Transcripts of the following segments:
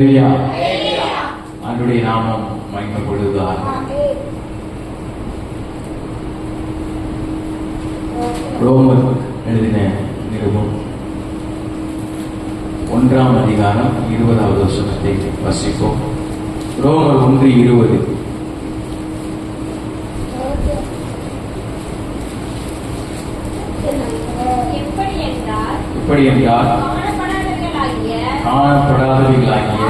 ஆண்டுடைய நாமம் மகிமைப்படுவதாக. ரோமர் எழுதின நிருபம் 1ஆம் அதிகாரம் 20வது வசனத்தை வாசிப்போம். ரோமர் 1:20. எப்படி என்றால் காணப்படாதவைகளாகிய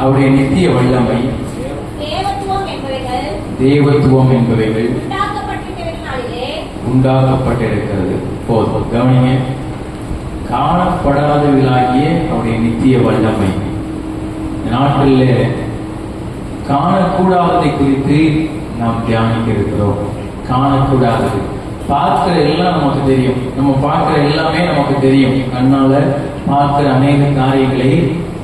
அவருடைய நித்திய வல்லமை தேவத்துவம் என்பவைகள் உண்டாக்கப்பட்டிருக்கிறது. போதும், கவனிங்க. காணப்படாதவைகளாகிய அவருடைய நித்திய வல்லமை. நாட்டில் காணக்கூடாததை குறித்து நாம் தியானிக்க இருக்கிறோம். காணக்கூடாதது, பார்க்கிற எல்லாம் நமக்கு தெரியும். நம்ம பார்க்கிற எல்லாமே நமக்கு தெரியும். கண்ணால பார்க்கிற அநேக காரியங்களை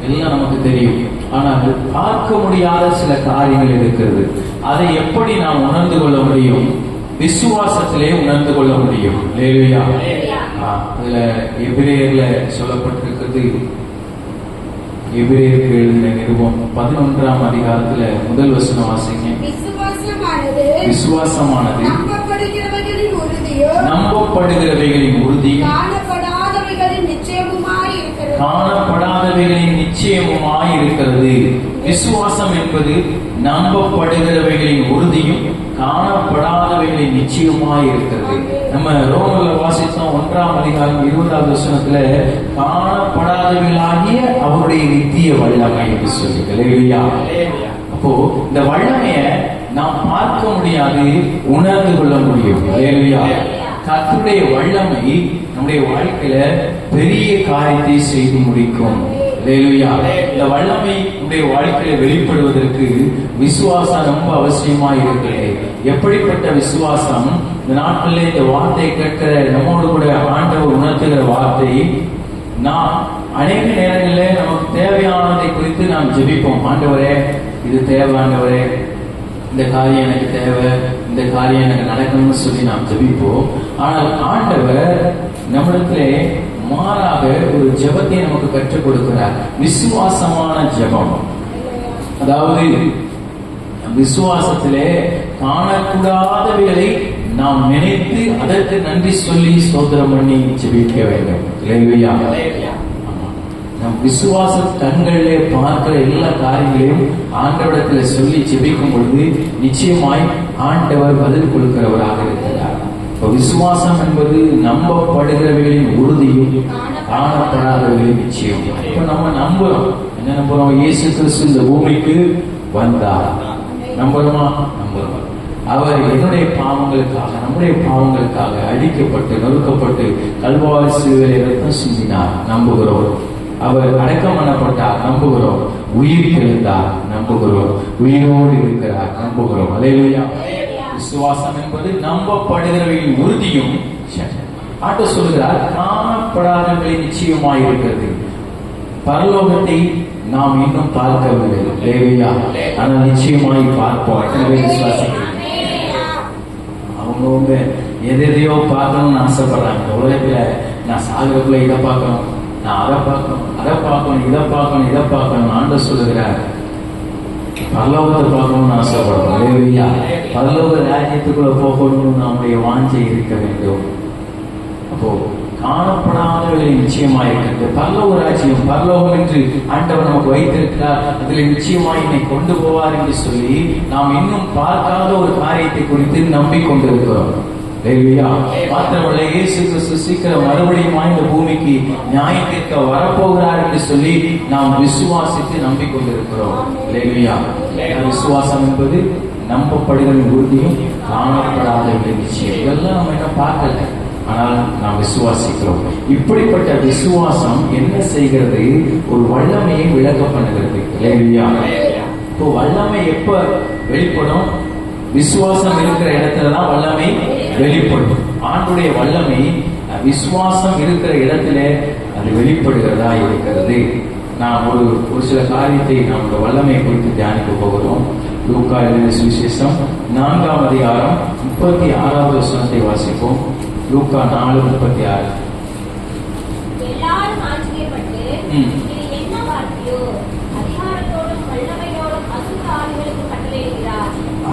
எல்லாம் நமக்கு தெரியும். ஆனால் பார்க்க முடியாத சில காரியங்கள் இருக்கிறது. அதை எப்படி நாம் உணர்ந்து கொள்ள முடியும்? விசுவாசத்திலே உணர்ந்து கொள்ள முடியும். அல்லேலூயா. அதுல எபிரேயர்ல சொல்லப்பட்டிருக்கிறது. எபிரேயருக்கு எழுதின நிருபம் 11ஆம் அதிகாரத்துல முதல் வசனம் வாசிங்க. விசுவாசமானது நம்பப்படுகிறவைகளின் உறுதியும் காணப்படாதவைகளின் நிச்சயமுமாய் இருக்கிறது. விசுவாசம் என்பது நம்பப்படுகிறவைகளின் உறுதியும் காணப்படாதவைகளின் நிச்சயமாய் இருக்கிறது. நம்ம ரோமர்ல வாசித்தோம் 1ஆம் அதிகாரம் 20வது வசனத்துல காணப்படாதவைகளாகிய அவருடைய நித்திய வல்லமை என்று சொல்லி. அல்லேலூயா. அப்போ இந்த வல்லமைய நாம் பார்க்க முடியாது, உணர்ந்து கொள்ள முடியும். அல்லேலூயா. கர்த்தருடைய வல்லமை நம்முடைய வாழ்க்கையில பெரிய காரியத்தை செய்து முடிக்கும். அல்லேலூயா. இந்த வல்லமை நம்முடைய வாழ்க்கையில வெளிப்படுவதற்கு விசுவாசம் ரொம்ப அவசியமா இருக்கிறது. எப்படிப்பட்ட விசுவாசம்? இந்த நாட்டிலே இந்த வார்த்தையை கேட்கிற நம்மோடு கூட ஆண்டவர் உணர்த்துகிற வார்த்தை. நாம் அநேக நேரங்களில் நமக்கு தேவையானதை குறித்து நாம் ஜெபிப்போம். ஆண்டவரே, இது தேவை, ஆண்டவரே இந்த காரியம் எனக்கு தேவை, இந்த காரியம் எனக்கு நடக்கணும்னு சொல்லி நாம் ஜெபிப்போம். ஆனால் ஆண்டவர் நம்மிடத்திலே மாறாக ஒரு ஜெபத்தை நமக்கு கற்றுக் கொடுக்கிறார். விசுவாசமான ஜெபம். அதாவது விசுவாசத்திலே காணக்கூடாதவைகளை நாம் நினைத்து அதற்கு நன்றி சொல்லி ஸ்தோத்திரம் பண்ணி ஜெபிக்க வேண்டும். அல்லேலூயா. நம் விசுவாச கண்களிலே பார்க்கிற எல்லா காரியங்களையும் ஆண்டவரிடத்துல சொல்லி ஜெபிக்கும் பொழுது நிச்சயமாய் ஆண்டவர் பதில் கொடுக்கிறவராக இருக்கிறார். விசுவாசம் என்பது நம்பப்படுகிறவர்களின் உறுதியும் காணப்படாதவர்களின் நிச்சயம். இப்ப நம்ம நம்புறோம். என்ன நம்புறோம்? இயேசு கிறிஸ்து இந்த பூமிக்கு வந்தார். நம்புறோமா? நம்புறோம். அவர் என்னுடைய பாவங்களுக்காக, நம்முடைய பாவங்களுக்காக அடிக்கப்பட்டு நொறுக்கப்பட்டு கல்வாரி சிலுவையிலே ரத்தம் சிந்தினார். நம்புகிறோம். அவர் அடக்கம் பண்ணப்பட்டார். நம்புகிறோம். உயிர் தெழுந்தார். நம்புகிறோம். உயிரோடு இருக்கிறார். நம்புகிறோம். அல்லேலூயா. விசுவாசம் என்பது நம்பப்படுகிறவர்களின் உறுதியும், ஆண்டவர் சொல்கிறார், காணப்படாதவர்களின் நிச்சயமாய் இருக்கிறது. பரலோகத்தை நாம் இன்னும் பார்க்கவில்லை. அல்லேலூயா. ஆனால் நிச்சயமாய் பார்ப்போம். எனவே விசுவாசிக்கிறோம். அவங்கவுங்க எதையோ பார்க்கணும்னு ஆசைப்படுறாங்க. உலகத்துல நான் சாகிறதுக்குள்ள இதை பார்க்கணும், நான் அதை பார்க்கணும், அதை பார்க்கணும், இதை பார்க்கணும், இதை பார்க்கணும். ஆண்டவர் சொல்லுகிறார், பரலோகத்தை பார்க்கணும்னு ஆசைப்படுறோம். அல்லேலூயா. பரலோக ராஜ்யத்துக்குள்ள போகணும்னு நம்முடைய வாஞ்சை இருக்க வேண்டும். அப்போ காணப்படாதவர்களின் நிச்சயமாய் இருக்கிறது. பரலோக ராஜ்யம், பரலோகம் என்று ஆண்டவர் நமக்கு வைத்திருக்கிறார். அதில் நிச்சயமாய் என்னை கொண்டு போவார் என்று சொல்லி நாம் இன்னும் பார்க்காத ஒரு காரியத்தை குறித்து நம்பிக்கொண்டிருக்கிறோம். மாத்திரமல்ல, இயேசு கிறிஸ்து சீக்கிரம் மறுபடியும் இந்த பூமிக்கு நியாயத்திற்க வரப்போகிறார் என்று சொல்லி நாம் விசுவாசித்து நம்பிக்கொண்டிருக்கிறோம். விசுவாசம் என்பது நம்பப்படுகிற உறுதியும் காணப்படாத நிச்சயம். இதெல்லாம் நம்ம என்ன பார்க்கல, ஆனால் நாம் விசுவாசிக்கிறோம். இப்படிப்பட்ட விசுவாசம் என்ன செய்கிறது? ஒரு வல்லமையை விளக்க பண்ணுகிறது. இப்போ வல்லமை எப்ப வெளிப்படும்? விசுவாசம் இருக்கிற இடத்துலதான் வல்லமை வெளிப்படும். ஆண்டுடைய வல்லமை விசுவாசம் இருக்கிற இடத்துல அது வெளிப்படுகிறதா இருக்கிறது. நாம் ஒரு சில காரியத்தை நாம் வல்லமை குறித்து தியானிக்க போகிறோம். லூக்கா எழுதின சுவிசேஷம் 4ஆம் அதிகாரம் 36வது வசனத்தை வாசிப்போம். லூக்கா 4:36. எல்லாரும் ஆச்சரியப்பட்டு இது என்ன வார்த்தை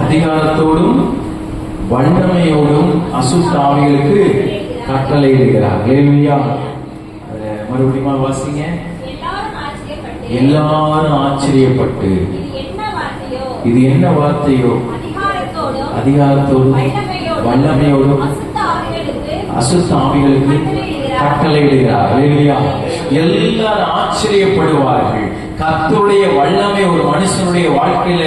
அதிகாரத்தோடும் வல்லமையோடும் அசுத்த ஆவிகளுக்கு கட்டளையிடுகிறார். ஹல்லேலூயா. மறுபடியும் வாசிங்க. எல்லாரும் ஆச்சரியப்பட்டு இது என்ன வார்த்தையோ அதிகாரத்தோடும் வல்லமையோடும் அசுத்த ஆவிகளுக்கு கட்டளையிடுகிறார். ஹல்லேலூயா. எல்லாரும் ஆச்சரியப்படுவார்கள். கர்த்தருடைய வல்லமை ஒரு மனுஷனுடைய வாழ்க்கையில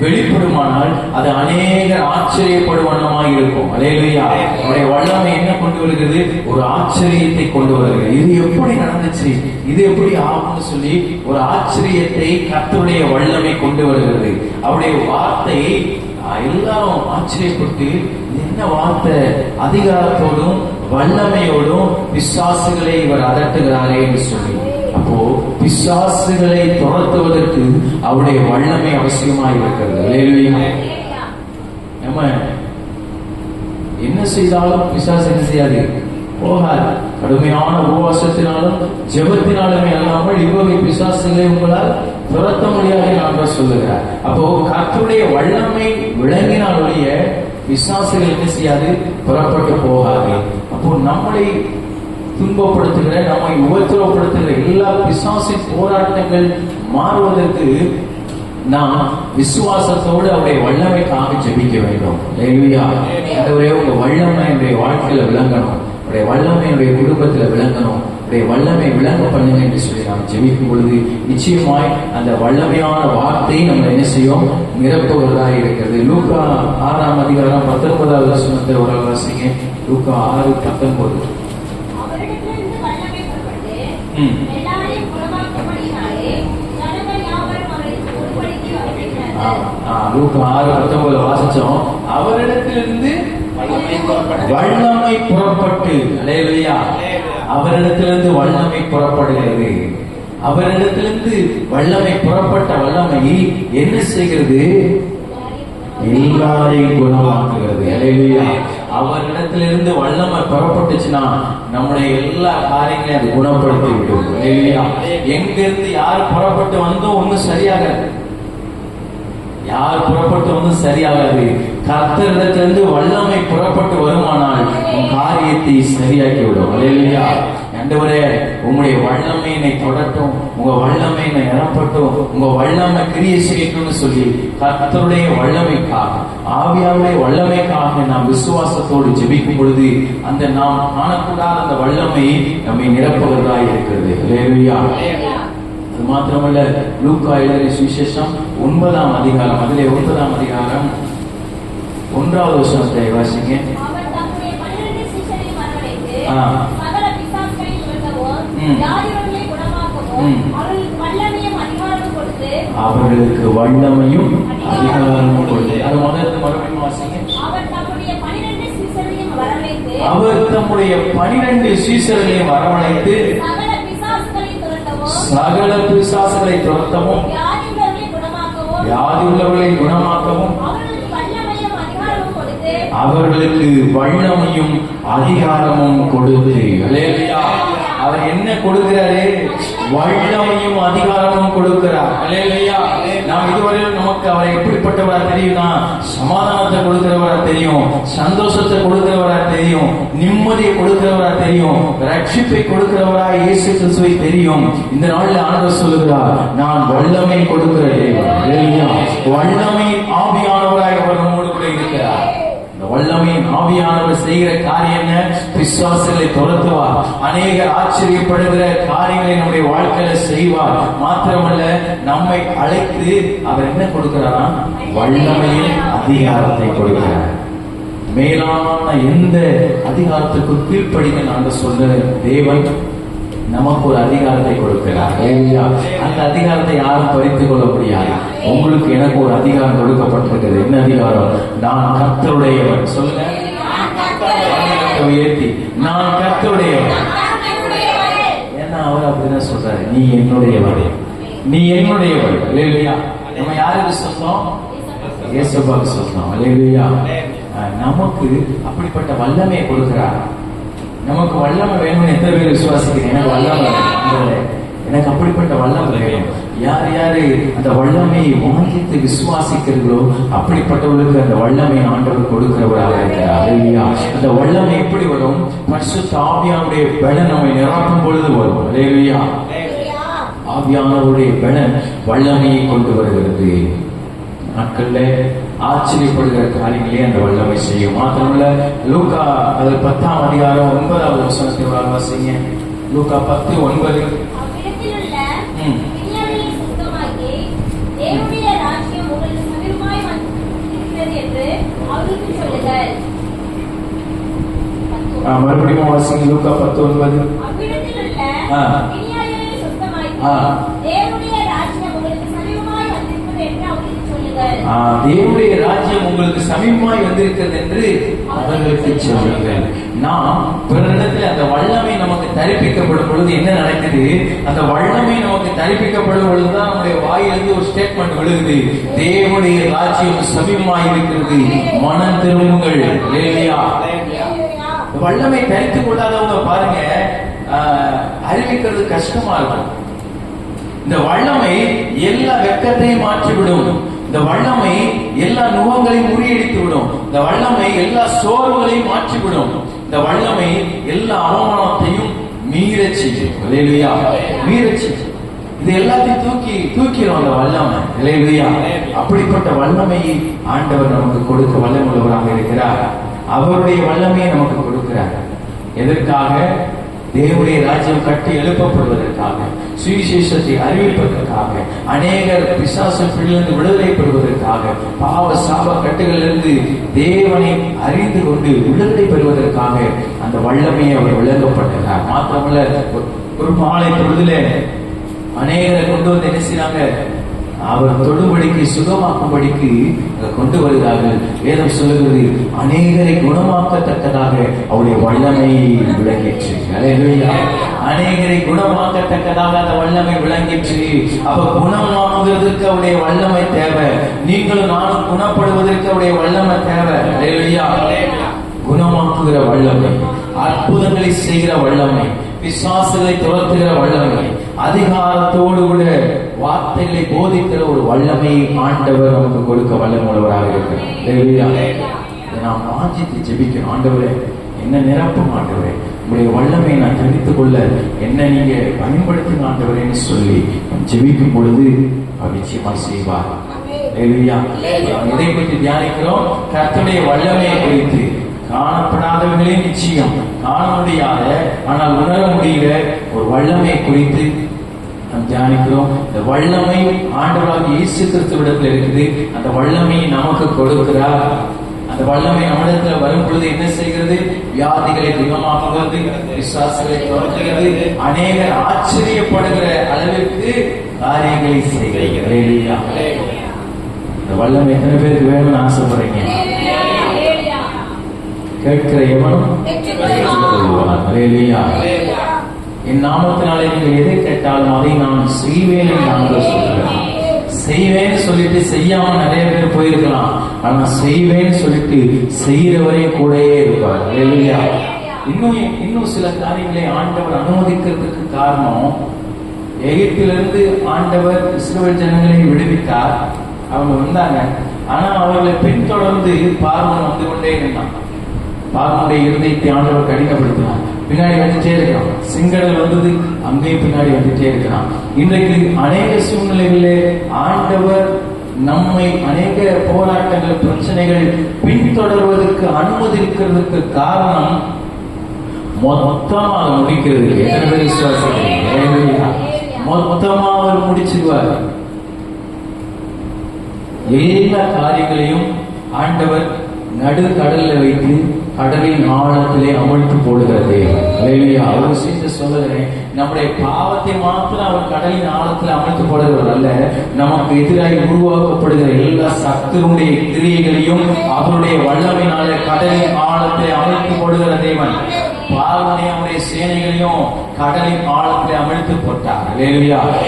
வெளிப்படுமானால் அது அநேகர் ஆச்சரியப்படுவனமாய் இருக்கும். ஹல்லேலூயா. அவருடைய வல்லமை என்ன கொண்டு வருகிறது? ஒரு ஆச்சரியத்தை கொண்டு வருகிறது. இது எப்படி நடந்துச்சு, இது எப்படி ஆகும்னு சொல்லி ஒரு ஆச்சரியத்தை கர்த்தருடைய வல்லமை கொண்டு வருகிறது. அவருடைய வார்த்தை எல்லாரும் ஆச்சரியப்பட்டு என்ன வார்த்தை, அதிகாரத்தோடும் வல்லமையோடும் பிசாசுகளை இவர் அதட்டுகிறாரே என்று சொல்லி. அப்போ பிசாசுகளை துரத்துவதற்கு அவருடைய வல்லமை அவசியமாக இருக்கிறது. நம்ம என்ன செய்தாலும் பிசாசு என்ன செய்யாது, போகாது. கடுமையான உபவாசத்தினாலும் ஜெபத்தினாலுமே அல்லாமல் இவ்வகை பிசாசுகளை உங்களால் துரத்த முடியாது நான் சொல்லுகிறார். அப்போ கர்த்தருடைய வல்லமை விளங்கினாலுடைய பிசாசுகள் என்ன செய்யாது, புறப்பட்டு போகாது. அப்போ நம்மளை துன்பப்படுத்துகிற, நம்மை உபத்திரவப்படுத்துகிற எல்லா பிசாசின் போராட்டங்கள் மாறுவதற்கு நாம் விசுவாசத்தோடு அவருடைய வல்லமைக்காக ஜெபிக்க வேண்டும். உங்க வல்லமை என்னுடைய வாழ்க்கையில விளங்கணும், உடைய வல்லமை என்னுடைய குடும்பத்துல விளங்கணும், உடைய வல்லமை விளங்க பண்ணுங்க என்று சொல்லி நாம் ஜெபிக்கும் பொழுது நிச்சயமாய் அந்த வல்லமையான வார்த்தையை நம்ம என்ன செய்யும், நிரப்புவதாக இருக்கிறது. லூக்கா 6ஆம் அதிகாரம் 19வது வசனத்தை ஒரு வாசிங்க. லூக்கா 6:19. லூக்கா 6:19 வாசிச்சோம். அவரிடத்திலிருந்து வல்லமை புறப்பட்டு, ஹல்லேலூயா, அவரிடத்திலிருந்து வல்லமை புறப்படுகிறது. அவரிடத்திலிருந்து வல்லமை புறப்பட்ட வல்லமை என்ன செய்கிறது? எல்லாரையும் குணமாக்குகிறது. ஹல்லேலூயா. அவரிடத்திலிருந்து வல்லமை புறப்பட்டுச்சுன்னா நம்முடைய எல்லா காரியங்களையும் அது குணப்படுத்தி விடும். ஹல்லேலூயா. எங்கிருந்து யார் புறப்பட்டு வந்தோம் ஒன்னும் சரியாகாது, யார் புறப்பட்டு வந்து சரியாகாது. கர்த்தரிடத்திலிருந்து வல்லமை புறப்பட்டு வருமானால் உன் காரியத்தை சரியாக்கி விடும். ஹல்லேலூயா. ஆண்டவரே, உங்களுடைய வல்லமை என்னை தொடட்டும், உங்க வல்லமை என்னை நிரப்பட்டும், உங்க வல்லமை கிரியை செய்யணும்னு சொல்லி கர்த்தருடைய வல்லமைக்காக, ஆவியாருடைய வல்லமைக்காக நாம் விசுவாசத்தோடு ஜெபிக்கும் பொழுது அந்த நாம் காணக்கூடாத அந்த வல்லமை நம்மை நிரப்புவதாக இருக்கிறது. ஹல்லேலூயா. அது மாத்திரமல்ல, லூக்கா எழுதின சுவிசேஷம் 9ஆம் அதிகாரம், அதிலே 9ஆம் அதிகாரம் 1வது வசனத்தை வாசிங்க. அவர்களுக்கு வல்லமையும் அதிகாரமும் கொடுத்து. அது மறுபடியும் வாசிங்க. அவர் தம்முடைய 12 சீசர்களையும் வரவழைத்து சகல பிசாசுகளை துரத்தவும் வியாதி உள்ளவர்களை குணமாக்கவும் அவர்களுக்கு வல்லமையும் அதிகாரமும் கொடுத்து. ஹல்லேலூயா. அவர் என்ன கொடுக்கிறாரு? வல்லமையும் அதிகாரமும் கொடுக்கிறார். ஹல்லேலூயா. நாம் இதுவரையில் நமக்கு அவரை எப்படிப்பட்டவரா தெரியும்னா, சமாதானத்தை கொடுக்கிறவரா தெரியும், சந்தோஷத்தை கொடுக்கிறவரா தெரியும், நிம்மதியை கொடுக்கிறவரா தெரியும், ரட்சிப்பை கொடுக்கிறவரா இயேசு கிறிஸ்துவை தெரியும். இந்த நாளில் ஆண்டவர் சொல்லுகிறார், நான் வல்லமை கொடுக்கிற தேவன். ஹல்லேலூயா. வல்லமையின் ஆவியானவராய் அவர் நம்மோடு கூட இருக்கிறார். வல்லமையின் ஆவியானவர் செய்கிற காரியம் பிசாசுகளை துரத்துவார். அநேகர் ஆச்சரியப்படுகிற காரியங்களை நம்முடைய வாழ்க்கையில செய்வார். மாத்திரமல்ல, நம்மை அழைத்து அவர் என்ன கொடுக்கிறார்? வல்லமையின் அதிகாரத்தை கொடுக்கிறார். மேலான எந்த அதிகாரத்துக்கு கீழ்ப்படிங்க நாங்கள் சொல்ற தேவன் நமக்கு ஒரு அதிகாரத்தை கொடுக்கிறார். அந்த அதிகாரத்தை யாரும் பறித்துக் கொள்ள முடியாது. உங்களுக்கு எனக்கு ஒரு அதிகாரம் கொடுக்கப்பட்டிருக்கிறது. என்ன அதிகாரம்? நான் கர்த்தருடையவன். சொல்லுங்க. உயர்த்தி, நான் கர்த்தருடையவன். ஏன்னா அவர் அப்படிதான் சொல்றாரு, நீ என்னுடையவன், நீ என்னுடையவன். இல்லையா? நம்ம யாருக்கு சொந்தம்? இயேசுவுக்கு சொந்தம். இல்லையா? நமக்கு அப்படிப்பட்ட வல்லமையை கொடுக்கிறார். நமக்கு வல்லமை வேணும்னு எத்தனை பேர் விசுவாசிக்கிறீங்க? எனக்கு வல்லமை எனக்கு அப்படிப்பட்ட வல்லமை வேணும். யார் யாரு அந்த வல்லமையை வாங்கித்து விசுவாசிக்கிறீர்களோ அப்படிப்பட்டவர்களுக்கு அந்த வல்லமை ஆண்டவர் கொடுக்கிறவராக இருக்கிறார். இல்லையா? அந்த வல்லமை எப்படி வரும்? பரிசுத்த ஆவியானுடைய பலன் நம்மை நிரப்பும் பொழுது வரும். இல்லையா? ஆவியானவருடைய பலன் வல்லமையை கொண்டு வருகிறது. நாட்கள்ல ஆச்சரியப்படுகிற காரியங்களே அந்த வல்லமை செய்யும். மாத்திரமல்ல, லூக்கா அது 10ஆம் அதிகாரம் 9வது வசனத்தை வாசிங்க. லூக்கா 10:9. மறுபடியும் வாசிங்க. லூக்கா 10:9. தேவனுடைய ராஜ்யம் உங்களுக்கு சமீபமாய் வந்திருக்கிறது என்று அவர்களுக்கு சொல்லுங்கள். நாம் பிறரிடத்தில் அந்த வல்லமை நமக்கு தரிப்பிக்கப்படும் பொழுது என்ன நடக்குது? அந்த வல்லமை நமக்கு தரிப்பிக்கப்படும் பொழுதுதான் நம்முடைய வாயிலிருந்து ஒரு ஸ்டேட்மெண்ட் விழுகுது. தேவனுடைய ராஜ்யம் சமீபமாய் இருக்கிறது, மனம் திரும்புங்கள். வல்லமை தரித்துக் கொள்ளாதவங்க பாருங்க, அறிவிக்கிறது கஷ்டமா இருக்கும். இந்த வல்லமை எல்லா வெட்கத்தையும் மாற்றிவிடும். இந்த வல்லமை எல்லா நுகங்களையும் முறியடித்து விடும். இந்த வல்லமை எல்லா சோர்வுகளையும் மாற்றிவிடும். இந்த வல்லமை எல்லா அவமானத்தையும் மீறச் செய்யும். மீறச் செய்யும். இது எல்லாத்தையும் தூக்கிடும் அந்த வல்லமை. அப்படிப்பட்ட வல்லமையை ஆண்டவர் நமக்கு கொடுக்க வல்லமுள்ளவராக இருக்கிறார். அவருடைய வல்லமையை நமக்கு கொடுக்கிறார். எதற்காக? தேவனுடைய ராஜ்யம் கட்டி எழுப்பப்படுவதற்காக, சுவிசேஷத்தை அறிவிப்பதற்காக, அநேகர் பிசாசிலிருந்து விடுதலை பெறுவதற்காக, பாவ சாப கட்டுகளிலிருந்து தேவனை அறிந்து கொண்டு விடுதலை பெறுவதற்காக அந்த வல்லமையை அவர் விளங்கப்பட்டார். மாத்திரமல்ல, ஒரு மாலை பொழுதுல அநேகரை கொண்டு வந்து என்ன செய்றாங்க? அவர் தொடுபடிக்கு சுகமாக்கும்படிக்கு கொண்டு வருகிறார்கள். வேதம் சொல்லுகிறது, அநேகரை குணமாக்கத்தக்கதாக அவருடைய வல்லமையை விளங்கிற்று. அநேகரை குணமாக்கத்தக்கதாக அந்த வல்லமை விளங்கிற்று. அவர் குணமாக்குவதற்கு அவருடைய வல்லமை தேவை. நீங்களும் நானும் குணப்படுவதற்கு அவருடைய வல்லமை தேவை. குணமாக்குகிற வல்லமை, அற்புதங்களை செய்கிற வல்லமை, பிசாசுகளை துரத்துகிற வல்லமை, அதிகாரத்தோடு கூட வார்த்தைகளை போதிக்கிற ஒரு வல்லமையை ஆண்டவர் நமக்கு கொடுக்க வல்லமுள்ளவராக இருக்கிறார். நாம் வாஞ்சித்து ஜெபிக்கணும். ஆண்டவரே, என்ன நிரப்பும் ஆண்டவரே, உங்களுடைய வல்லமையை நான் தெரிவித்துக் கொள்ள என்ன நீங்க பயன்படுத்தின ஆண்டவரேன்னு சொல்லி ஜெபிக்கும் பொழுது நிச்சயமா செய்வார். எதை பற்றி தியானிக்கிறோம்? கர்த்தருடைய வல்லமையை குறித்து. காணப்படாதவர்களே நிச்சயம், காண முடியாத ஆனால் உணர முடிகிற ஒரு வல்லமை குறித்து நாம் தியானிக்கிறோம். இந்த வல்லமை ஆண்டவராகிய இயேசு கிறிஸ்துவிடத்தில் இருக்குது. அந்த வல்லமையை நமக்கு கொடுக்கிறார். அந்த வல்லமை நம்மிடத்துல வரும் பொழுது என்ன செய்கிறது? வியாதிகளை குணமாக்குகிறது, பிசாசுகளை துரத்துகிறது, அநேகர் ஆச்சரியப்படுகிற அளவிற்கு காரியங்களை செய்கிறது. இந்த வல்லமை எத்தனை பேருக்கு வேணும்னு ஆசைப்படுறீங்க? கேட்கிற எவனும் என் நாமத்தினாலே நீங்கள் எதை கேட்டாலும் அதை நான் செய்வேன் என்று சொல்கிறேன். செய்வேன்னு சொல்லிட்டு செய்யாம நிறைய பேர் போயிருக்கலாம். ஆனா செய்வேன்னு சொல்லிட்டு செய்யறவரே கூடயே இருப்பார். இன்னும் சில காரியங்களை ஆண்டவர் அனுமதிக்கிறதுக்கு காரணம், எகிப்திலிருந்து ஆண்டவர் இஸ்ரவேல் ஜனங்களை விடுவித்தார். அவங்க வந்தாங்க. ஆனா அவர்களை பின்தொடர்ந்து பார்வோன் வந்து கொண்டே இருந்தான். பார்வோனுடைய இருதயத்தை ஆண்டவர் கடினப்படுத்தினார். பின்னாடி வந்துட்டே இருக்கிறான். சிங்கடல் வந்தது, அங்கேயும் பின்னாடி வந்துட்டே இருக்கிறான். இன்றைக்கு அநேக சூழ்நிலைகளிலே ஆண்டவர் நம்மை அநேக போராட்டங்கள், பிரச்சனைகள் பின்தொடர்வதற்கு அனுமதிக்கிறதுக்கு காரணம் மொத்தமாக முடிக்கிறது. மொத்தமா அவர் முடிச்சிருவார். எல்லா காரியங்களையும் ஆண்டவர் நடு கடல்ல வைத்து கடலின் ஆழத்திலே அமிழ்த்து போடுகிறது. அவர் செய்து சொல்லுகிறேன், நம்முடைய பாவத்தை மாத்திரம் அவர் கடலின் ஆழத்தில் அமிழ்த்து போடுகிறவர் அல்ல, நமக்கு எதிராக உருவாக்கப்படுகிற எல்லா சத்துருடைய கிரியைகளையும் அவருடைய வல்லமையினாலே கடலின் ஆழத்தை அமிழ்த்து போடுகிற தேவன். பார்வனை அவருடைய சேனைகளையும் கடலின் ஆழத்தை அமிழ்த்து போட்டார்.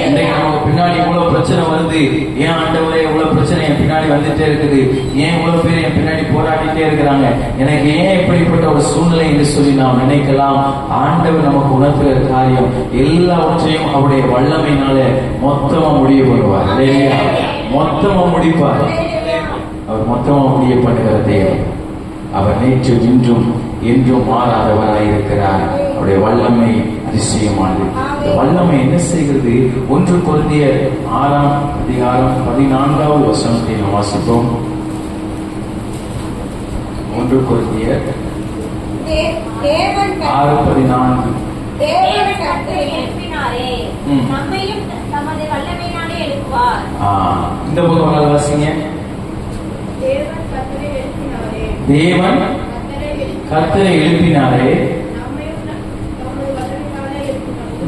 இன்றைக்கு நமக்கு பின்னாடி இவ்வளவு பிரச்சனை வருது. ஏன் ஆண்டவரே இவ்வளவு பிரச்சனை பின்னாடி பின்னாடி வந்துட்டே இருக்குது, ஏன் இவ்வளவு பேர் என் பின்னாடி போராடிட்டே இருக்கிறாங்க, எனக்கு ஏன் இப்படிப்பட்ட ஒரு சூழ்நிலை என்று சொல்லி நாம் நினைக்கலாம். ஆண்டவர் நமக்கு உணர்த்துகிற காரியம் எல்லாவற்றையும் அவருடைய வல்லமையினால மொத்தமா முடிய பண்ணுவார். மொத்தமா முடிப்பார். அவர் மொத்தமா முடிய பண்ணுகிற தேவன். அவர் நேற்று இன்றும் என்றும் மாறாதவராய் இருக்கிறார். அவருடைய வல்லமை அதிசயமானது. இந்த வல்லமை என்ன செய்கிறது? 1 கொரிந்தியர் 6ஆம் அதிகாரம் 14வது வசனத்தை நாம் வாசிப்போம். 1 கொரிந்தியர் 6:14. இந்த பக்கம் வாசிங்க. தேவன் கர்த்தரை எழுப்பினாரே,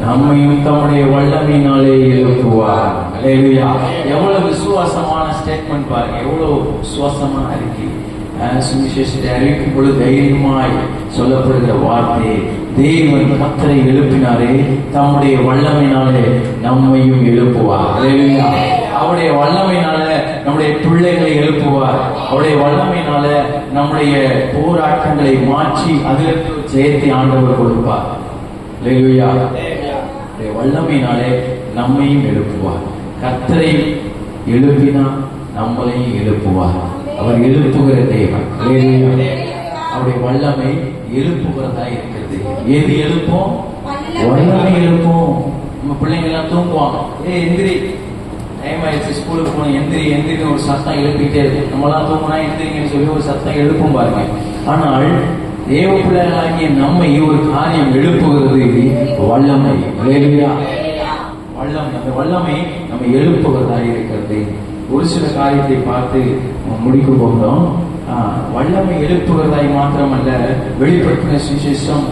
நம்மையும் தம்முடைய வல்லமையினாலே எழுப்புவார். அல்லேலூயா. எவ்வளவு விசுவாசமான ஸ்டேட்மெண்ட் பாருங்க, எவ்வளவு விசுவாசமான அறிக்கை. சுவிசேஷத்தை அறிவிக்கும் பொழுது தைரியமாய் சொல்லப்படுகிற வார்த்தை, தேவன் கர்த்தரை எழுப்பினாரே, தம்முடைய வல்லமையினாலே நம்மையும் எழுப்புவார். அல்லேலூயா. அவருடைய வல்லமையினால நம்முடைய பிள்ளைகளை எழுப்புவார். அவருடைய வல்லமையினால நம்முடைய போராட்டங்களை மாற்றி அதற்கு ஜெயத்தை ஆண்டவர் கொடுப்பார். அல்லேலூயா. வல்லமையினாலே நம்மையும் எழுப்புவார். கர்த்தரை எழுப்பினார், நம்மளையும் எழுப்புவார். அவர் எழுப்புகிற தேவன். அவருடைய வல்லமை எழுப்புகிறதா இருக்கிறது. எது எழுப்போம்? வல்லமை எழுப்போம். நம்ம பிள்ளைங்க எல்லாம் தூங்குவாங்க, எந்திரி, டைம் ஆயிடுச்சு, ஸ்கூலுக்கு போன, எந்திரி எந்திரின்னு ஒரு சத்தம் எழுப்பிட்டே இருக்கு. நம்மளாம் தூங்கினா எந்திரிங்கன்னு சொல்லி ஒரு சத்தம் எழுப்பும் பாருங்க. ஆனால் தேவ பிள்ளைகளாகிய நம்மை ஒரு காரியம் எழுப்புகிறது, வல்லமை. வல்லமை, அந்த வல்லமை நம்ம எழுப்புகிறதா இருக்கிறது. ஒரு சில காரியத்தை பார்த்து முடிக்க போகிறோம். வல்லமை எழுப்புகிறதாய் மாத்திரமல்ல, வெளிப்படுத்தின சுவிசேஷம்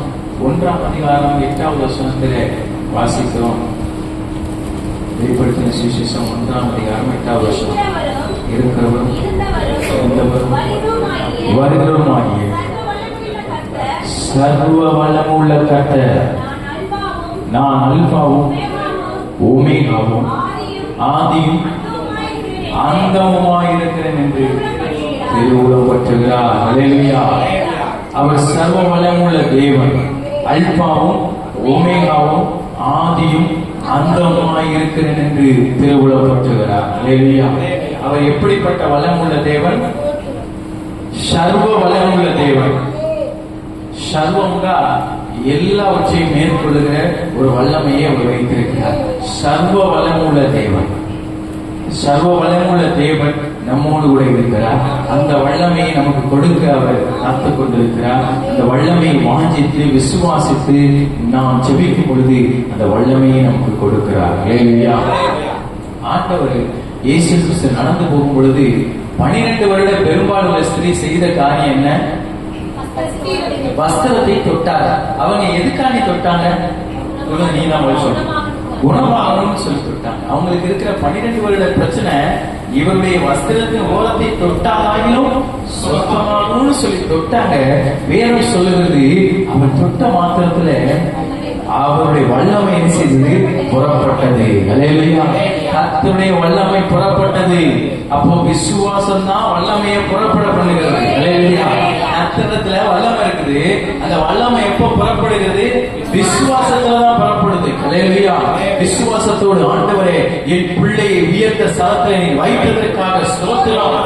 1ஆம் அதிகாரம் 8வது வசனத்திலே வாசிக்கிறோம். வெளிப்படுத்தின சுவிசேஷம் 1ஆம் அதிகாரம் 8வது வசனம். இருக்கிறவரும் வருகிறவருமாகிய சர்வ வல்லமுள்ள கர்த்தர், நான் அல்பாவும் ஓமேகாவும் ஆதியும் அந்தமுமாயிருக்கிறேன் என்று திருவுளப்பட்டுகிறார். அல்லேலூயா. அவர் சர்வ வல்லமுள்ள தேவன், அல்பாவும் ஓமேகாவும் ஆதியும் அந்தமுமாயிருக்கிறேன் என்று திருவுளப்பட்டுகிறார். அல்லேலூயா. அவர் எப்படிப்பட்ட வல்லமுள்ள தேவன்? சர்வ வல்லமுள்ள தேவன். சர்வம்னா எல்லாவற்றையும் மேற்கொள்ளுகிற ஒரு வல்லமையை அவர் வைத்திருக்கிறார். சர்வ வல்லமுள்ள தேவன். சர்வ வல்லமுள்ள தேவன் நம்மோடு கூட இருக்கிறார். அந்த வல்லமையை நமக்கு கொடுக்க அவர் காத்துக் கொண்டிருக்கிறார். அந்த வல்லமையை வாஞ்சித்து விசுவாசித்து நாம் ஜெபிக்கும் பொழுது அந்த வல்லமையை நமக்கு கொடுக்கிறார். அல்லேலூயா. ஆண்டவர் இயேசு கிறிஸ்து நடந்து போகும் பொழுது 12 வருட பெரும்பாலுள்ள ஸ்திரீ செய்த காரியம் என்ன? வஸ்திரத்தை தொட்டார். அவங்க எதுக்காண்டி தொட்டாங்க? நீதான் சொல்ல, குணமாகணும்னு சொல்லி தொட்டாங்க. அவங்களுக்கு இருக்கிற 12 வருட பிரச்சனை, இவருடைய வஸ்திரத்தின் ஓரத்தை தொட்டாலும் சுத்தமாகணும்னு சொல்லி தொட்டாங்க. வேறு சொல்லுகிறது, அவர் தொட்ட மாத்திரத்துல அவருடைய வல்லமை என்ன செய்தது? புறப்பட்டது. அல்லேலூயா. கர்த்தருடைய வல்லமை புறப்பட்டது. அப்போ விசுவாசம் தான் வல்லமையை புறப்பட பண்ணுகிறது. அல்லேலூயா. கர்த்தரிடத்துல வல்லமை இருக்குது. அந்த வல்லமை எப்போ புறப்படுகிறது? விசுவாசத்துல தான் புறப்படுது. அல்லேலூயா. விசுவாசத்தோடு, ஆண்டவரே, என் பிள்ளையை உயர்த்த ஸ்தலத்தில் நீ வைத்ததற்காக ஸ்தோத்திரம்.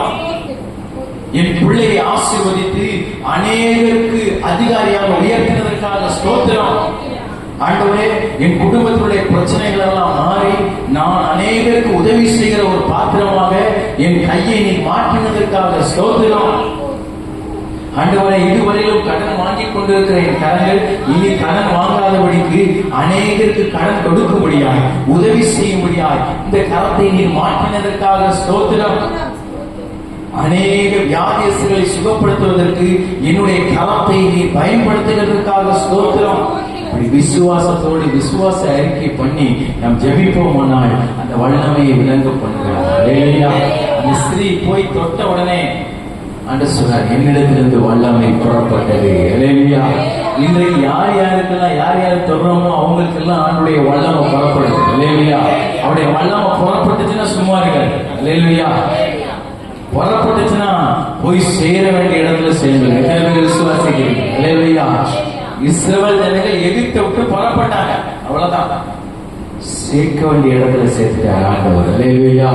என் பிள்ளையை ஆசீர்வதித்து அநேகருக்கு அதிகாரியாக உயர்த்தினதற்காக ஸ்தோத்திரம். ஆண்டவரே, என் குடும்பத்தினுடைய பிரச்சனைகள் எல்லாம் மாறி நான் அநேகருக்கு உதவி செய்கிற ஒரு பாத்திரமாக என் கையை நீ மாற்றினதற்காக ஸ்தோத்திரம். ஆண்டவரே, இதுவரையிலும் கடன் வாங்கி கொண்டிருக்கிற என் கரங்கள் இனி கடன் வாங்காதபடிக்கு அநேகருக்கு கடன் கொடுக்கும்படியாய் உதவி செய்யும்படியாய் இந்த கரத்தை நீ மாற்றினதற்காக ஸ்தோத்திரம். அநேக வியாதியஸ்தர்களை சுகப்படுத்துவதற்கு என்னுடைய கரத்தை நீ பயன்படுத்துவதற்காக ஸ்தோத்திரம். விசுவாசத்தோடு விசுவாச அறிக்கை பண்ணி நாம் ஜெபிப்போமானால் அந்த வல்லமையை விளங்க பண்ணுகிறார். அந்த ஸ்திரீ போய் தொட்ட உடனே ஆண்டவர் சொல்றார், என்னிடத்திலிருந்து வல்லமை புறப்பட்டது. அல்லேலூயா. இன்றைக்கு யார் யார் தொடரமோ அவங்களுக்கெல்லாம் ஆண்டுடைய வல்லமை புறப்படுது. அல்லேலூயா. அவருடைய வல்லமை புறப்பட்டுச்சுன்னா சும்மா இருக்காது. அல்லேலூயா. புறப்பட்டுச்சுன்னா போய் சேர வேண்டிய இடத்துல சேர்ந்து விசுவாசிக்கிறீங்க. அல்லேலூயா. இஸ்ரவேல் ஜனங்கள் எகிப்தை விட்டு புறப்பட்டாங்க, அவ்வளவுதான். சேர்க்க வேண்டிய இடத்துல சேர்த்துட்டார் ஆண்டவர். அல்லேலூயா.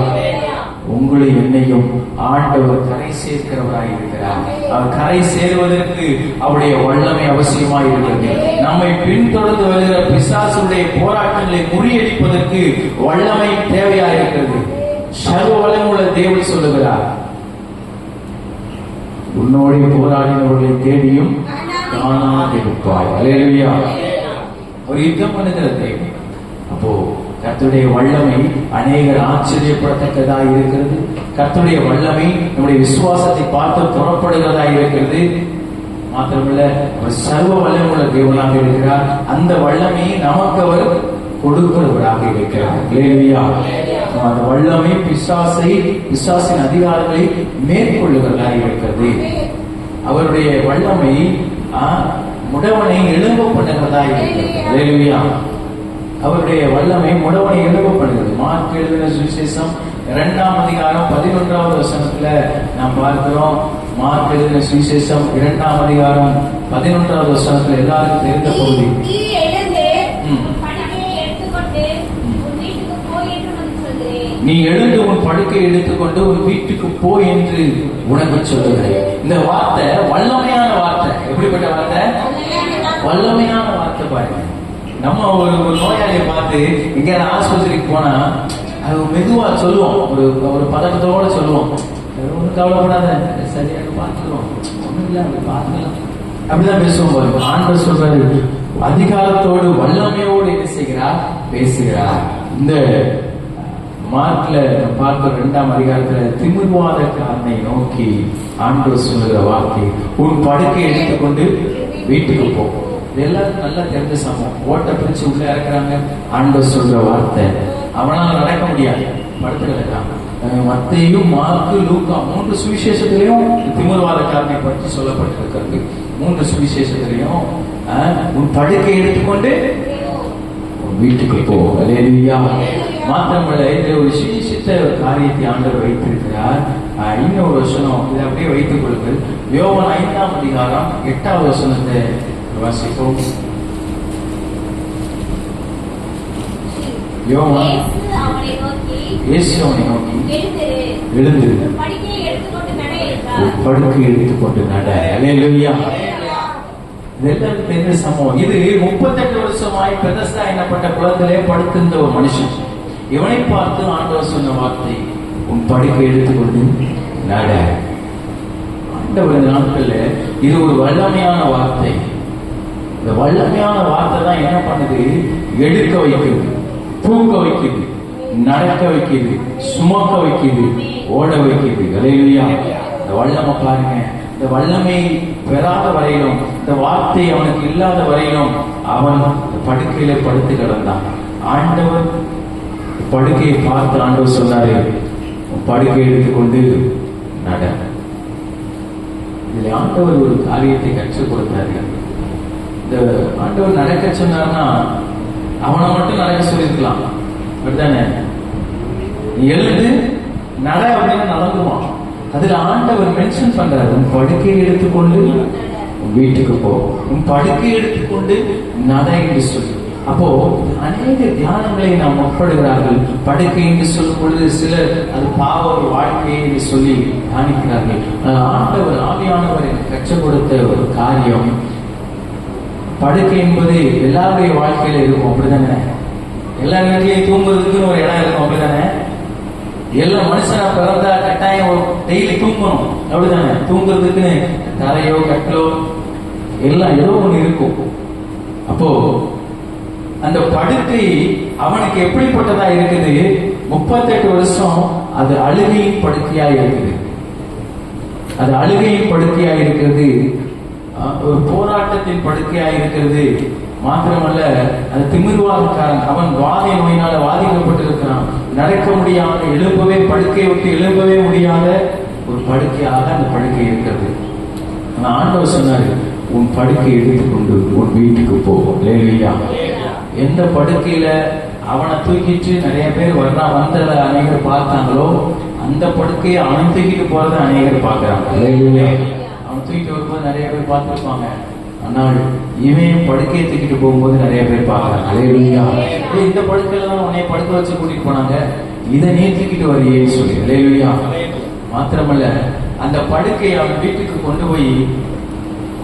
உங்களை என்னையும் ஆண்டவர் கரை சேர்க்கிறவராய் இருக்கிறார். அவர் கரை சேருவதற்கு அவருடைய வல்லமை அவசியமாய் இருக்கிறது. நம்மை பின்தொடர்ந்து வருகிற பிசாசுடைய போராட்டங்களை முறியடிப்பதற்கு வல்லமை தேவையாக இருக்கிறது. சர்வ வல்லமையுள்ள தேவன் சொல்லுகிறார், உன்னோடு போராடினவர்களை தேடியும் காணாதிருப்பாய். அல்லேலூயா. ஒரு யுத்தம் பண்ணுகிற தேவன். அப்போ கர்த்தருடைய வல்லமை அநேகர் ஆச்சரியப்படத்தக்கதா இருக்கிறது. கர்த்தருடைய வல்லமை நம்முடைய விசுவாசத்தை பார்த்து புறப்படுகிறதா இருக்கிறது. மாத்திரமல்ல, அவர் சர்வ வல்லமையுள்ள தேவனாக இருக்கிறார். அந்த வல்லமையை நமக்கு அவர் கொடுக்கிறவராக இருக்கிறார். அல்லேலூயா. அந்த வல்லமை பிசாசின் அதிகாரங்களை மேற்கொள்ளுகிறதா இருக்கிறது. அவருடைய வல்லமை முடவனை எழும்ப பண்ணுகிறதா இருக்கிறது. அல்லேலூயா. அவருடைய வல்லமை முடவனை எழுப்பப்படுகிறது. மார்க் எழுதின சுவிசேஷம் 2ஆம் அதிகாரம் 11வது வசனத்துல நாம் பார்க்கிறோம். மார்க் எழுதின சுவிசேஷம் 2ஆம் அதிகாரம் 11வது வசனத்துல எல்லாருக்கும் தெரிந்த பகுதி. நீ எழுந்து உன் படுக்கையை எடுத்துக்கொண்டு உன் வீட்டுக்கு போ என்று உனக்கு சொல்லுகிறேன். இந்த வார்த்தை வல்லமையான வார்த்தை. எப்படிப்பட்ட வார்த்தை? வல்லமையான வார்த்தை. பாருங்க, நம்ம ஒரு நோயாளியை பார்த்து எங்கேயாவது ஆஸ்பத்திரிக்கு போனா அது மெதுவா சொல்லுவோம், ஒரு பதட்டத்தோட சொல்லுவோம், ஒன்றும் கவலைப்படாத, சரியாக பார்த்துக்கிறோம், ஒன்றும் இல்லை, அப்படி பார்த்துக்கலாம், அப்படிதான் பேசுவோம். ஆண்டவர் சொல்றாரு, அதிகாரத்தோடு வல்லமையோடு என்ன செய்கிறார்? பேசுகிறார். இந்த மார்க்ல பார்க்க 2ஆம் அதிகாரத்துல திமிர்வாதக்காரனை நோக்கி ஆண்டவர் சொல்லுகிற வார்த்தை, உன் படுக்கை எடுத்துக்கொண்டு வீட்டுக்கு போ. எல்லாருக்கும் நல்லா தெரிஞ்ச சமம். ஓட்ட பிரிச்சு உள்ள இறக்குறாங்க. ஆண்டவர் சொல்ற வார்த்தை, அவனால நடக்க முடியாது, படுத்துக்கிறான். மத்தேயும் மார்க்கு லூக்கா 3 சுவிசேஷத்திலையும் திமிர்வாதக்காரனை பற்றி சொல்லப்பட்டிருக்கிறது. 3 சுவிசேஷத்திலையும் உன் படுக்கை எடுத்துக்கொண்டு வீட்டுக்கு போ. அல்லேலூயா. மாத்திரமல்ல, இதுல ஒரு விசேஷித்த காரியத்தை ஆண்டவர் வைத்திருக்கிறார். இன்னொரு வசனம் இதை அப்படியே வைத்துக் கொள்ளுங்கள். யோவான் 5ஆம் அதிகாரம் 8வது வசனத்தை வாசிப்போம். யோவான் இயேசு அவனை நோக்கி, எழுந்திரு, உன் படுக்கையை எடுத்துக்கொண்டு நட. அல்லேலூயா. இதெல்லாம் தெரிந்த சம்பவம். இது 38 வருஷமாய் பெதஸ்தா என்னப்பட்ட குளத்திலே படுத்திருந்த ஒரு மனுஷன். இவனை பார்த்து ஆண்டவர் சொன்ன வார்த்தை, உன் படுக்கை எடுத்துக்கொண்டு நட. ஆண்டவர் நாட்கள்ல இது ஒரு வல்லமையான வார்த்தை. இந்த வல்லமையான வார்த்தை தான் என்ன பண்ணுது? எடுக்க வைக்குது, தூங்க வைக்குது, நடக்க வைக்குது, சுமக்க வைக்குது, ஓட வைக்குது. அல்லேலூயா. இந்த வல்லமை பாருங்க. இந்த வல்லமை பெறாத வரையிலும், இந்த வார்த்தை அவனுக்கு இல்லாத வரையிலும் அவன் படுக்கையில படுத்து கிடந்தான். ஆண்டவர் படுக்கையை பார்த்து ஆண்டவர் சொன்னாரு, படுக்கை எடுத்துக்கொண்டு நட. இதுல ஆண்டவர் ஒரு காரியத்தை கற்றுக் கொடுத்தாரு. இந்த ஆண்டவர் நடக்க சொன்னார்னா அவனை மட்டும் நடக்க சொல்லிருக்கலாம், அப்படித்தானே? நீ எழுந்து நட அப்படின்னு நடந்துவான். அதுல ஆண்டவர் மென்ஷன் பண்றாரு, உன் படுக்கையை எடுத்துக்கொண்டு வீட்டுக்கு போ, உன் படுக்கையை எடுத்துக்கொண்டு நட என்று சொல்லி. அப்போ அநேக தியானங்களை நாம் முற்படுகிறார்கள். படுக்கை என்று சொல்லும் பொழுது சிலர் அது பாவ ஒரு வாழ்க்கையை என்று சொல்லி தியானிக்கிறார்கள். ஆண்டவர் ஆவியானவர் கற்றுக் கொடுத்த ஒரு காரியம், படுக்கை என்பது எல்லாருடைய வாழ்க்கையில இருக்கும், அப்படிதானே? எல்லா வீட்லயும் தூங்குறதுக்குன்னு ஒரு இடம் இருக்கும், அப்படிதானே? எல்லா மனுஷனா பிறந்தா கட்டாயம் டெய்லி தூங்கணும், அப்படிதானே? தூங்குறதுக்குன்னு தரையோ கட்டலோ எல்லாம் ஏதோ ஒண்ணு இருக்கும். அப்போ அந்த படுக்கை அவனுக்கு எப்படிப்பட்டதா இருக்குது? 38 வருஷம் அது அழுகையின் படுக்கையா இருக்குது. அது அழுகையின் படுக்கையா இருக்கிறது, ஒரு போராட்டத்தின் படுக்கையா இருக்கிறது. மாத்திரமல்ல, அது திமிர்வாதக்காரன். அவன் வாதை நோயினால வாதிக்கப்பட்டிருக்கிறான். நடக்க முடியாத, எழுப்பவே, படுக்கையை விட்டு எழுப்பவே முடியாத ஒரு படுக்கையாக அந்த படுக்கை இருக்கிறது. ஆண்டவர் சொன்னாரு, உன் படுக்கையை எடுத்துக்கொண்டு உன் வீட்டுக்கு போ. அல்லேலூயா. எந்த படுக்கையில அவனை தூக்கிட்டு நிறைய பேர் வந்ததை அநேகர் பார்த்தாங்களோ அந்த படுக்கையை அவன் தூக்கிட்டு போறதை அநேகர் பார்க்கிறாங்க. அவன் தூக்கிட்டு வரும்போது நிறைய பேர் பார்த்துருப்பாங்க. ஆனால் இவன் படுக்கையை தூக்கிட்டு போகும்போது நிறைய பேர் பார்க்கறாங்க. இந்த படுக்கையில தான் உன்னை படுக்க வச்சு கூட்டிட்டு போனாங்க, இதை நீ தூக்கிட்டு வரையே சொல்லி. அல்லேலூயா. மாத்திரமல்ல, அந்த படுக்கையை அவன் வீட்டுக்கு கொண்டு போய்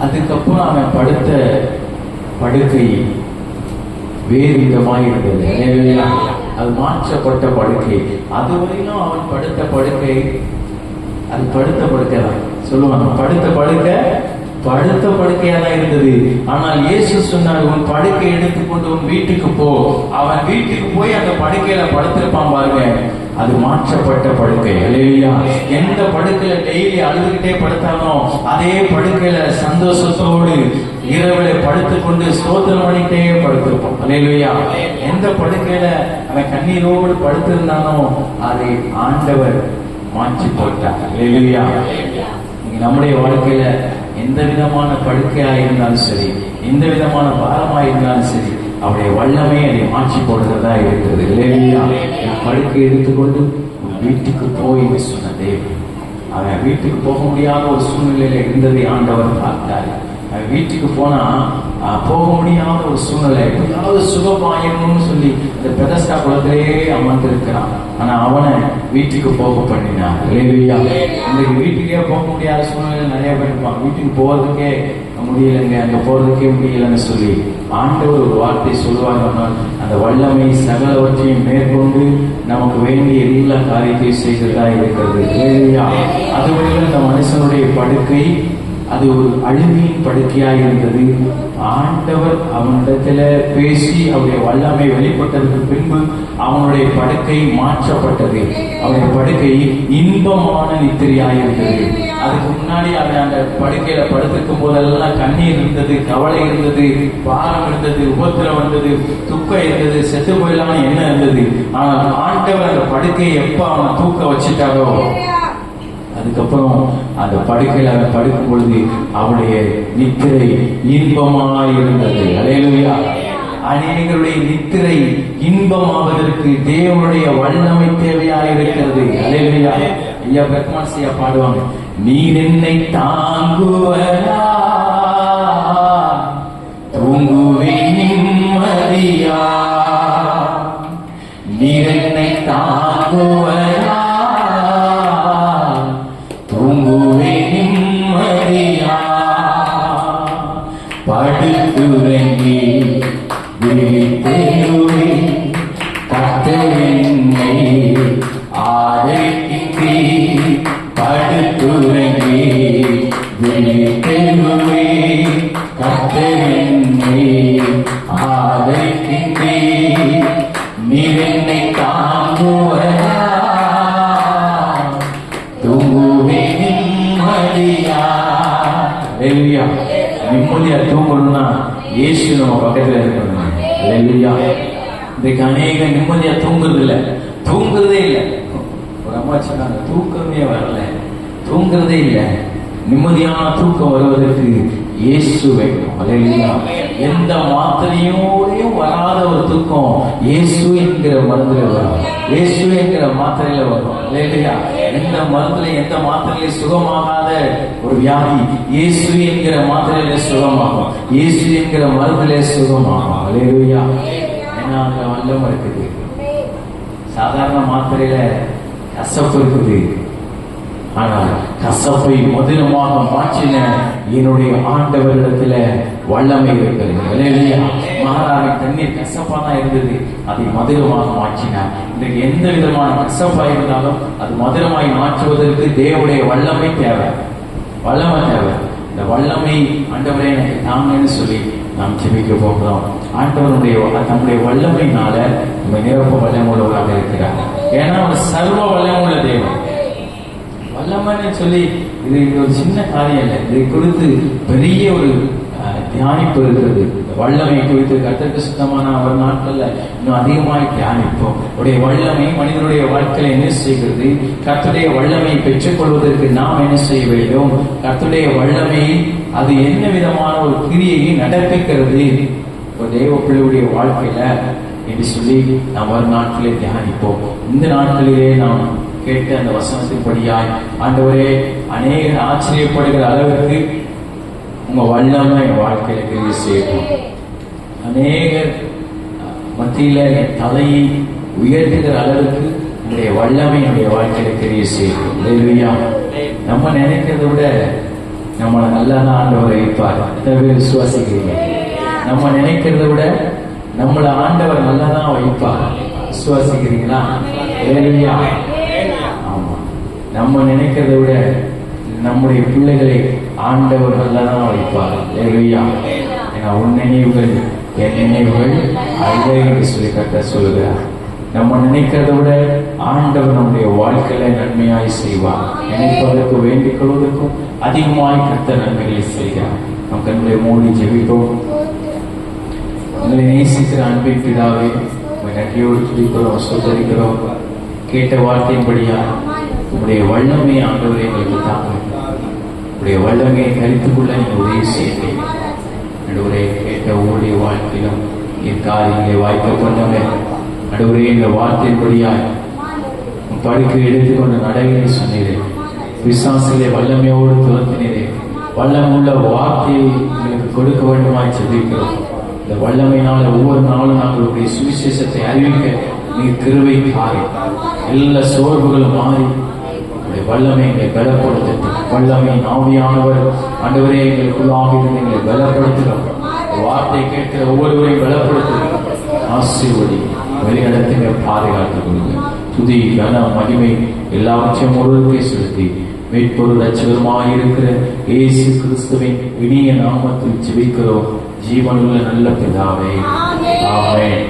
அதுக்கப்புறம் அவன் படுத்த படுக்கை வேறு விதமாக இருந்தது. அல்லேலூயா. அது மாற்றப்பட்ட படுக்கை. அதுவரையிலும் அவன் படுத்த படுக்கை அது படுத்த படுக்கை தான் சொல்லுவாங்க. படுத்த படுக்கையா தான் இருந்தது. ஆனால் இயேசு சொன்னார், உன் படுக்கை எடுத்துக்கொண்டு உன் வீட்டுக்கு போ. அவன் வீட்டுக்கு போய் அந்த படுக்கையில படுத்திருப்பான் பாருங்க, அது மாற்றப்பட்ட படுக்கை. அல்லேலூயா. எந்த படுக்கையில டெய்லி அழுதுகிட்டே படுத்தானோ அதே படுக்கையில சந்தோஷத்தோடு இரவுல படுத்துக்கொண்டு ஸ்தோத்திரம் பண்ணிட்டே படுத்திருப்போம். அல்லேலூயா. எந்த படுக்கையில அவன் கண்ணீரோடு படுத்திருந்தானோ அதை ஆண்டவர் மாற்றி போட்டார். அல்லேலூயா. நம்முடைய வாழ்க்கையில எந்த விதமான படுக்கையா இருந்தாலும் சரி, எந்த விதமான பாரமா இருந்தாலும் சரி, அவருடைய வல்லமே அதை மாற்றி போடுறதா இருக்கிறது. இல்லையா? படுக்கை எடுத்துக்கொண்டு வீட்டுக்கு போய் சொன்ன தேவன், அவன் வீட்டுக்கு போக முடியாத ஒரு சூழ்நிலையில இருந்ததை ஆண்டவர் பார்த்தார். அவன் வீட்டுக்கு போனா போக முடியாத ஒரு சூழ்நிலை, எப்படியாவது சுகமாயிடணும்னு சொல்லி இந்த பெதஸ்டா குளத்திலேயே அமர்ந்து இருக்கிறான். ஆனா அவனை வீட்டுக்கு போக பண்ணினான். இல்லையா? இன்றைக்கு வீட்டுக்கே போக முடியாத சூழ்நிலை நிறைய பேர் இருப்பாங்க. வீட்டுக்கு போறதுக்கே முடியலைங்க, அங்க போறதுக்கே முடியலன்னு சொல்லி ஆண்டவர் ஒரு வார்த்தை சொல்லுவாங்க. அந்த வல்லமை சகலவற்றையும் மேற்கொண்டு நமக்கு வேண்டிய எல்லா காரியத்தையும் செய்கிறதா இருக்கிறது. இல்லையா? அதுவரை இந்த மனுஷனுடைய படுக்கை அது ஒரு அழுவியின் படுக்கையாக இருந்தது. ஆண்டவர் அவனிடத்துல பேசி அவருடைய வல்லமை வெளிப்பட்டதற்கு பின்பு அவனுடைய படுக்கை மாற்றப்பட்டது. அவருடைய படுக்கை இன்பமான நித்திரையாக இருந்தது. அதுக்கு முன்னாடி அவன் அந்த படுக்கையில படுத்திருக்கும் போதெல்லாம் கண்ணீர் இருந்தது, கவலை இருந்தது, பாரம் இருந்தது, உபத்திரம் இருந்தது, துக்கம் இருந்தது, செத்து போயிடலாம்னு என்ன இருந்தது. ஆனால் ஆண்டவர் அந்த படுக்கையை எப்ப அவன் தூக்க வச்சுட்டாரோ அதுக்கப்புறம் அந்த படுக்கையில் அவன் படுக்கும் பொழுது அவனுடைய நித்திரை இன்பமாய் இருந்தது. அல்லேலூயா. அநேகருடைய நித்திரை இன்பமாவதற்கு தேவனுடைய வல்லமை தேவையாக இருக்கிறது. அல்லேலூயா. ஐயா பெர்மான்சியா பாடுவாங்க, நீர் என்னை தாங்குவதா தூங்குவேன் நிம்மதியா, நீர் என்னை தாங்குவதா படுத்துறங்கி விழித்தெழுவே கத்தவென்னை ஆதரித்தே, படுத்துறங்கி விழித்தெழுவே கத்தவென்னை ஆதரித்தே, நீரென்னை தாங்குவதா தூங்குவே நிம்மதியா. அல்லேலூயா. நிம்மதியா தூங்கணும்னா இயேசு நம்ம பக்கத்துல இருக்கணும். அல்லேலூயா. இன்றைக்கு அநேக நிம்மதியா தூங்குறதே இல்லை. ஒரு அம்மா சொன்னாங்க, தூக்கமே வரல, தூங்குறதே இல்லை. நிம்மதியான தூக்கம் வருவதற்கு இயேசு வேண்டும். அல்லேலூயா. எந்த மாத்திரையோடையும் வராத ஒரு தூக்கம் இயேசு என்கிற மருந்துல வரும், இயேசு என்கிற மாத்திரையில வரும். அல்லேலூயா. எந்த மருந்துல எந்த மாத்திரையில சுகமாகாத ஒரு வியாதி இயேசு என்கிற மாத்திரையில சுகமாகும், இயேசு என்கிற மருந்துல சுகமாகும். அல்லேலூயா. ஏன்னா அங்க வல்லம் இருக்குது. சாதாரண மாத்திரையில கசப்பு இருக்குது, ஆனால் கசப்பை மதுரமாக மாற்றின என்னுடைய ஆண்டவரிடத்துல வல்லமை இருக்கிறது. அல்லேலூயா. மகாராணி தண்ணீர் கசப்பா தான் இருந்தது, அதை மதுரமாக மாற்றினார். இன்றைக்கு எந்த விதமான கசப்பா இருந்தாலும் அது மதுரமாய் மாற்றுவதற்கு தேவனுடைய வல்லமை தேவை, வல்லமை தேவை. இந்த வல்லமை ஆண்டவரே நாமன்னு சொல்லி நாம் ஜெபிக்க போகிறோம். ஆண்டவருடைய தம்முடைய வல்லமையினால நம்ம நிரப்ப வல்லமுள்ளவராக இருக்கிறார். ஏன்னா அவர் சர்வ வல்லமுள்ள தேவன். வல்லமைன்னு சொல்லி இது ஒரு சின்ன காரியம் இல்லை, இதை குறித்து பெரிய ஒரு தியானிப்பு இருக்கிறது. வல்லமை குறித்து கர்த்தருக்கு சுத்தமான ஒரு நாட்கள்ல இன்னும் அதிகமாக தியானிப்போம். உடைய வல்லமை மனிதனுடைய வாழ்க்கையில என்ன செய்கிறது, கர்த்தருடைய வல்லமை பெற்றுக்கொள்வதற்கு நாம் என்ன செய்ய வேண்டும், கர்த்தருடைய வல்லமை அது என்ன விதமான ஒரு கிரியையை நடப்பிக்கிறது ஒரு தேவ பிள்ளையுடைய வாழ்க்கையில என்று சொல்லி நாம் ஒரு நாட்களே தியானிப்போம். இந்த நாட்களிலே நாம் கேட்டு அந்த வசனத்தின்படியாய் ஆண்டவரே அநேக ஆச்சரியப்படுகிற அளவுக்கு உங்க வல்லமை என் வாழ்க்கையில கிரியை செய்யணும். அநேக மத்தியில என் தலையை உயர்த்துகிற அளவுக்கு என்னுடைய வல்லமை என்னுடைய வாழ்க்கையில கிரியை செய்யணும். இல்லையா? நம்ம நினைக்கிறத விட நம்மளை நல்லதான் ஆண்டவர் வைப்பார். எத்தனை பேர் விசுவாசிக்கிறீங்க? நம்ம நினைக்கிறத விட நம்மளை ஆண்டவர் நல்லதான் வைப்பார். விசுவாசிக்கிறீங்களா? இல்லையா? ஆமா, நம்ம நினைக்கிறத விட நம்முடைய பிள்ளைகளை ஆண்டவர் நல்லதான் வைப்பார். இல்லையா? ஏன்னா உன் நினைவுகள் என் நினைவுகள் அல்ல என்று சொல்லி கட்ட சொல்லுகிறார். நம்ம நினைக்கிறத விட ஆண்டவர் நம்முடைய வாழ்க்கையில நன்மையாய் செய்வார். நினைப்பதற்கு வேண்டிக் கொள்வதற்கும் அதிகமாய் கத்த நன்மைகளை செய்கிறார். நம் கண்களை மூடி ஜெபிப்போம். உங்களை நேசிக்கிற அன்பின் பிதாவே, உங்களை நன்றியோடு துதிக்கிறோம், சோதரிக்கிறோம். கேட்ட வார்த்தையின்படியா உங்களுடைய வல்லமை ஆண்டவரை எங்களுக்கு தாங்க. உங்களுடைய வல்லமையை கருத்துக்குள்ள நீங்கள் உதவி செய்கிறீங்க. நடுவரே, கேட்ட உங்களுடைய வாழ்க்கையிலும் என் காரியங்களை வாய்க்க கொண்டவங்க நடுவரே, இந்த வார்த்தையின்படியாய் படுக்கை எடுத்துக்கொண்ட நடைகளை சொன்னீரேன். விசுவாசிகளை வல்லமையோடு துரத்தினீரே. வல்லமுள்ள வார்த்தையை உங்களுக்கு கொடுக்க வேண்டுமாய் ஜெபிக்கிறோம். இந்த வல்லமையினால ஒவ்வொரு நாளும் நாங்களுடைய சுவிசேஷத்தை அறிவிக்க நீர் கிருபை தாரும். எல்லா சோர்வுகளும் மாறி வல்லமை எங்களை பலப்படுத்தட்டும். வல்லமை ஆவியானவர் ஆண்டவரே எங்களுக்குள்ளாக இருந்து எங்களை பலப்படுத்துகிறோம். வார்த்தை கேட்கிற ஒவ்வொருவரையும் பலப்படுத்துகிறோம். ஆசீர்வதி வெளிநடத்துங்க, பாதுகாத்துக் கொள்ளுங்க. துதி கன மகிமை எல்லாவற்றையும் ஒருவருக்கே செலுத்தி மீட்பொருள் ரட்சகருமாய் இருக்கிற இயேசு கிறிஸ்துவின் இனிய நாமத்தில் ஜெபிக்கிறோம் ஜீவனுள்ள நல்ல பிதாவே. ஆமென்.